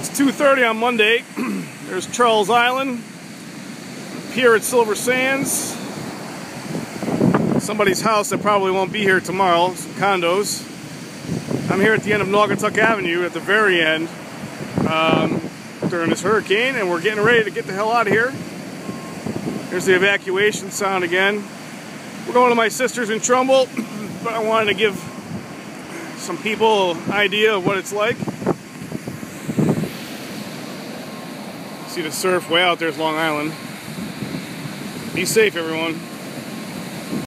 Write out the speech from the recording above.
It's 2:30 on Monday. There's Charles Island, pier at Silver Sands. Somebody's house that probably won't be here tomorrow, some condos. I'm here at the end of Naugatuck Avenue at the very end during this hurricane, and we're getting ready to get the hell out of here. Here's the evacuation sound again. We're going to my sister's in Trumbull, but I wanted to give some people an idea of what it's like. See the surf way out there's Long Island. Be safe, everyone.